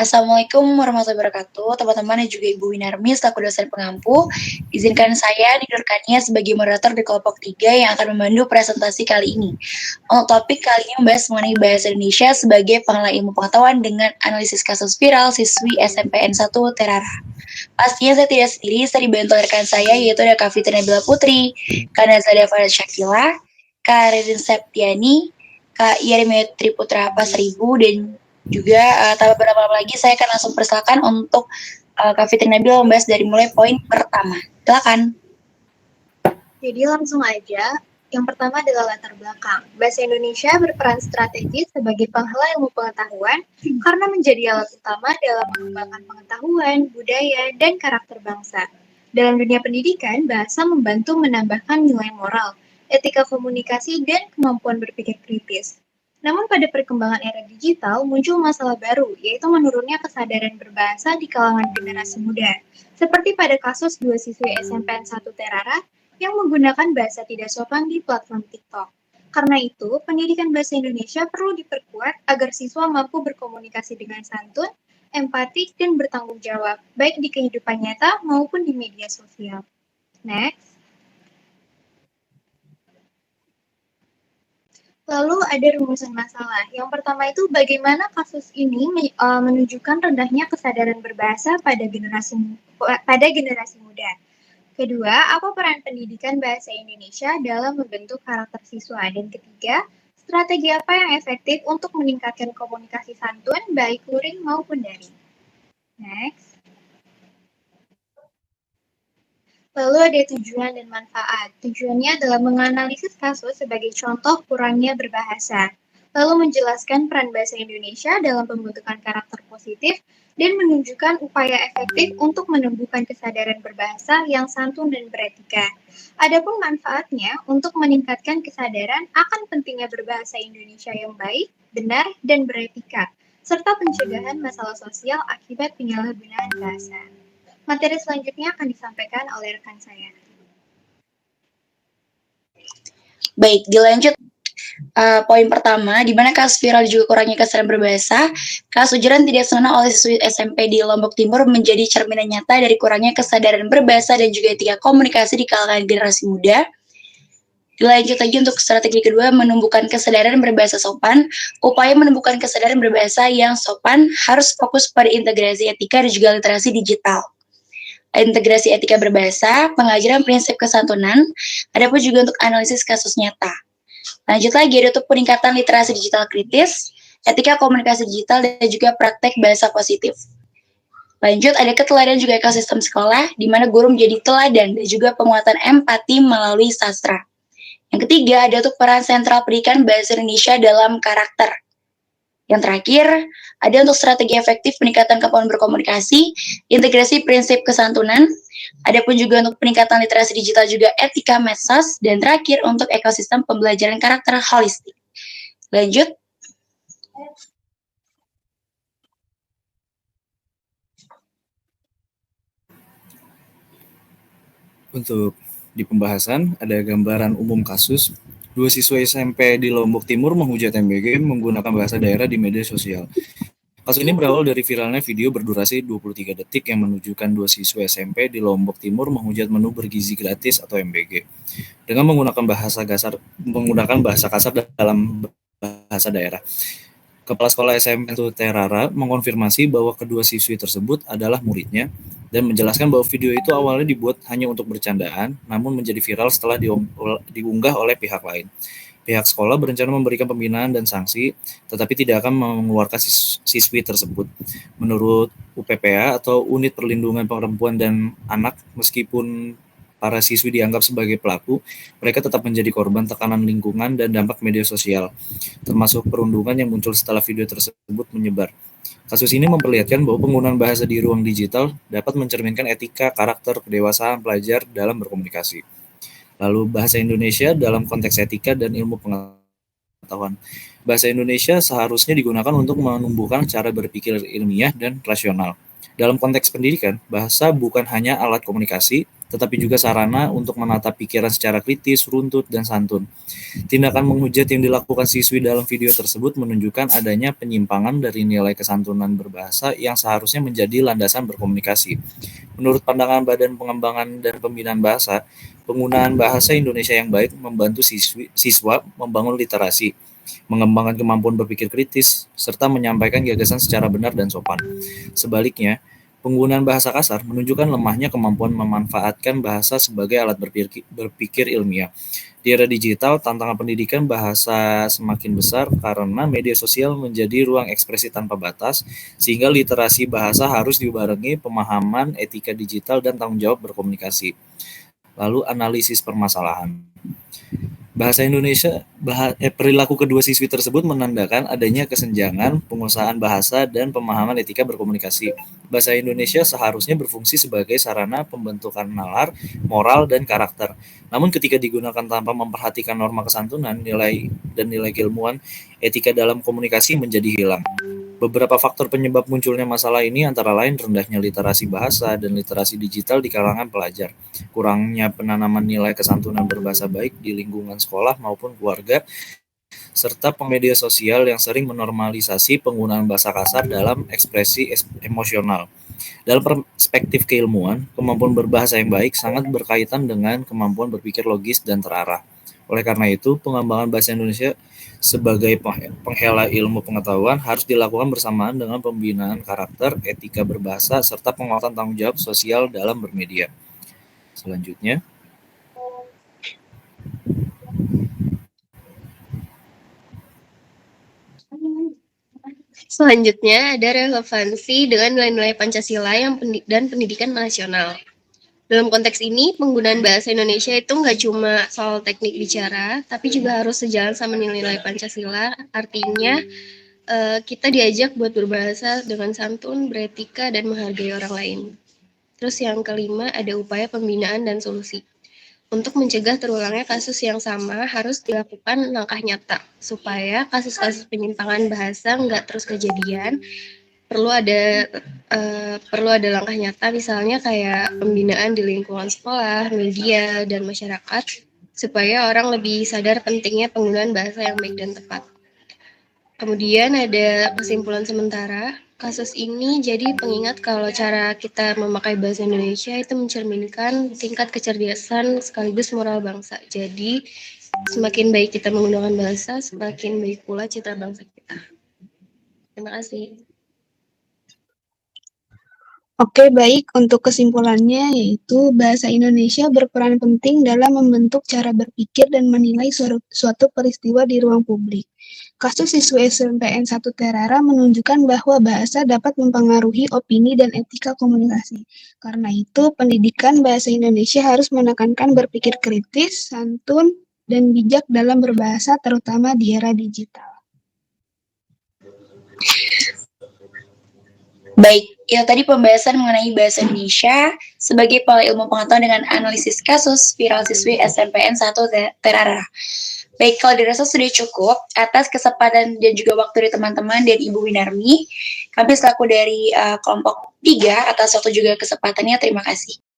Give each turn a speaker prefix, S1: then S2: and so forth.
S1: Assalamualaikum warahmatullahi wabarakatuh, teman-teman dan juga Ibu Winarmi selaku dosen pengampu. Izinkan saya didurkannya sebagai moderator di kelompok 3 yang akan memandu presentasi kali ini. Untuk topik kali ini membahas mengenai bahasa Indonesia sebagai pengelola ilmu pengetahuan dengan analisis kasus viral siswi SMPN 1 Terara. Pastinya saya tidak sendiri, saya dibantu rekan saya yaitu ada Kak Fitri Nabila Putri, Kak Nazada Farah Syakila, Kak Ridin Septiani, Kak Yarimetri Putra Pasribu, dan juga tanpa berlama-lama lagi saya akan langsung persilakan untuk Kak Fitri Nabila membahas dari mulai poin pertama. Silakan.
S2: Jadi langsung aja. Yang pertama adalah latar belakang. Bahasa Indonesia berperan strategis sebagai penghala ilmu pengetahuan karena menjadi alat utama dalam mengembangkan pengetahuan, budaya, dan karakter bangsa. Dalam dunia pendidikan, bahasa membantu menambahkan nilai moral, etika komunikasi, dan kemampuan berpikir kritis. Namun pada perkembangan era digital muncul masalah baru, yaitu menurunnya kesadaran berbahasa di kalangan generasi muda. Seperti pada kasus dua siswi SMPN 1 Terara yang menggunakan bahasa tidak sopan di platform TikTok. Karena itu, pendidikan bahasa Indonesia perlu diperkuat agar siswa mampu berkomunikasi dengan santun, empatik, dan bertanggung jawab, baik di kehidupan nyata maupun di media sosial. Next. Lalu ada rumusan masalah. Yang pertama itu bagaimana kasus ini menunjukkan rendahnya kesadaran berbahasa pada generasi muda. Kedua, apa peran pendidikan bahasa Indonesia dalam membentuk karakter siswa? Dan ketiga, strategi apa yang efektif untuk meningkatkan komunikasi santun baik luring maupun daring? Next. Lalu ada tujuan dan manfaat. Tujuannya adalah menganalisis kasus sebagai contoh kurangnya berbahasa, lalu menjelaskan peran bahasa Indonesia dalam pembentukan karakter positif, dan menunjukkan upaya efektif untuk menumbuhkan kesadaran berbahasa yang santun dan beretika. Adapun manfaatnya untuk meningkatkan kesadaran akan pentingnya berbahasa Indonesia yang baik, benar, dan beretika, serta pencegahan masalah sosial akibat penyalahgunaan bahasa. Materi selanjutnya akan disampaikan oleh rekan saya.
S1: Baik, dilanjut. Poin pertama, di mana kasus viral juga kurangnya kesadaran berbahasa, kasus ujaran tidak senonoh oleh siswi SMP di Lombok Timur menjadi cerminan nyata dari kurangnya kesadaran berbahasa dan juga etika komunikasi di kalangan generasi muda. Dilanjut lagi untuk strategi kedua, menumbuhkan kesadaran berbahasa sopan. Upaya menumbuhkan kesadaran berbahasa yang sopan harus fokus pada integrasi etika dan juga literasi digital. Integrasi etika berbahasa, pengajaran prinsip kesantunan, ada pun juga untuk analisis kasus nyata. Lanjut lagi ada untuk peningkatan literasi digital kritis, etika komunikasi digital, dan juga praktek bahasa positif. Lanjut ada keteladanan juga ekosistem sekolah, di mana guru menjadi teladan dan juga penguatan empati melalui sastra. Yang ketiga ada untuk peran sentral pendidikan bahasa Indonesia dalam karakter. Yang terakhir, ada untuk strategi efektif peningkatan kemampuan berkomunikasi, integrasi prinsip kesantunan, ada pun juga untuk peningkatan literasi digital juga etika medsos, dan terakhir untuk ekosistem pembelajaran karakter holistik. Lanjut.
S3: Untuk di pembahasan, ada gambaran umum kasus. Dua siswa SMP di Lombok Timur menghujat MBG menggunakan bahasa daerah di media sosial. Kasus ini berawal dari viralnya video berdurasi 23 detik yang menunjukkan dua siswa SMP di Lombok Timur menghujat menu bergizi gratis atau MBG dengan menggunakan bahasa kasar dalam bahasa daerah. Kepala Sekolah SMP Terara mengonfirmasi bahwa kedua siswi tersebut adalah muridnya dan menjelaskan bahwa video itu awalnya dibuat hanya untuk bercandaan, namun menjadi viral setelah diunggah oleh pihak lain. Pihak sekolah berencana memberikan pembinaan dan sanksi, tetapi tidak akan mengeluarkan siswi tersebut. Menurut UPPA atau Unit Perlindungan Perempuan dan Anak, meskipun para siswi dianggap sebagai pelaku, mereka tetap menjadi korban tekanan lingkungan dan dampak media sosial, termasuk perundungan yang muncul setelah video tersebut menyebar. Kasus ini memperlihatkan bahwa penggunaan bahasa di ruang digital dapat mencerminkan etika, karakter, kedewasaan pelajar dalam berkomunikasi. Lalu bahasa Indonesia dalam konteks etika dan ilmu pengetahuan. Bahasa Indonesia seharusnya digunakan untuk menumbuhkan cara berpikir ilmiah dan rasional. Dalam konteks pendidikan, bahasa bukan hanya alat komunikasi, tetapi juga sarana untuk menata pikiran secara kritis, runtut, dan santun. Tindakan menghujat yang dilakukan siswi dalam video tersebut menunjukkan adanya penyimpangan dari nilai kesantunan berbahasa yang seharusnya menjadi landasan berkomunikasi. Menurut pandangan Badan Pengembangan dan Pembinaan Bahasa, penggunaan bahasa Indonesia yang baik membantu siswa membangun literasi, mengembangkan kemampuan berpikir kritis, serta menyampaikan gagasan secara benar dan sopan. Sebaliknya, penggunaan bahasa kasar menunjukkan lemahnya kemampuan memanfaatkan bahasa sebagai alat berpikir ilmiah. Di era digital, tantangan pendidikan bahasa semakin besar karena media sosial menjadi ruang ekspresi tanpa batas, sehingga literasi bahasa harus dibarengi pemahaman etika digital dan tanggung jawab berkomunikasi. Lalu analisis permasalahan. Bahasa Indonesia, perilaku kedua siswi tersebut menandakan adanya kesenjangan penguasaan bahasa dan pemahaman etika berkomunikasi. Bahasa Indonesia seharusnya berfungsi sebagai sarana pembentukan nalar, moral, dan karakter. Namun ketika digunakan tanpa memperhatikan norma kesantunan, nilai keilmuan, etika dalam komunikasi menjadi hilang. Beberapa faktor penyebab munculnya masalah ini antara lain rendahnya literasi bahasa dan literasi digital di kalangan pelajar, kurangnya penanaman nilai kesantunan berbahasa baik di lingkungan sekolah maupun keluarga, serta pemedia sosial yang sering menormalisasi penggunaan bahasa kasar dalam ekspresi emosional. Dalam perspektif keilmuan, kemampuan berbahasa yang baik sangat berkaitan dengan kemampuan berpikir logis dan terarah. Oleh karena itu, pengembangan bahasa Indonesia sebagai penghela ilmu pengetahuan harus dilakukan bersamaan dengan pembinaan karakter, etika berbahasa, serta penguatan tanggung jawab sosial dalam bermedia. Selanjutnya,
S4: Selanjutnya ada relevansi dengan nilai-nilai Pancasila dan pendidikan nasional. Dalam konteks ini, penggunaan bahasa Indonesia itu nggak cuma soal teknik bicara, tapi juga harus sejalan sama nilai-nilai Pancasila. Artinya, kita diajak buat berbahasa dengan santun, beretika, dan menghargai orang lain. Terus yang kelima, ada upaya pembinaan dan solusi. Untuk mencegah terulangnya kasus yang sama, harus dilakukan langkah nyata, supaya kasus-kasus penyimpangan bahasa nggak terus kejadian. Perlu ada langkah nyata, misalnya kayak pembinaan di lingkungan sekolah, media, dan masyarakat, supaya orang lebih sadar pentingnya penggunaan bahasa yang baik dan tepat. Kemudian ada kesimpulan sementara, kasus ini jadi pengingat kalau cara kita memakai bahasa Indonesia itu mencerminkan tingkat kecerdasan sekaligus moral bangsa. Jadi, semakin baik kita menggunakan bahasa, semakin baik pula citra bangsa kita. Terima kasih.
S5: Oke, baik. Untuk kesimpulannya yaitu bahasa Indonesia berperan penting dalam membentuk cara berpikir dan menilai suatu peristiwa di ruang publik. Kasus siswa SMPN 1 Terara menunjukkan bahwa bahasa dapat mempengaruhi opini dan etika komunikasi. Karena itu, pendidikan bahasa Indonesia harus menekankan berpikir kritis, santun, dan bijak dalam berbahasa, terutama di era digital.
S1: Baik, itu tadi pembahasan mengenai bahasa Indonesia sebagai pola ilmu pengetahuan dengan analisis kasus viral siswi SNPN 1 Terara. Baik, kalau dirasa sudah cukup atas kesempatan dan juga waktu dari teman-teman dan Ibu Winarmi, kami selaku dari kelompok 3 atas waktu juga kesempatannya, terima kasih.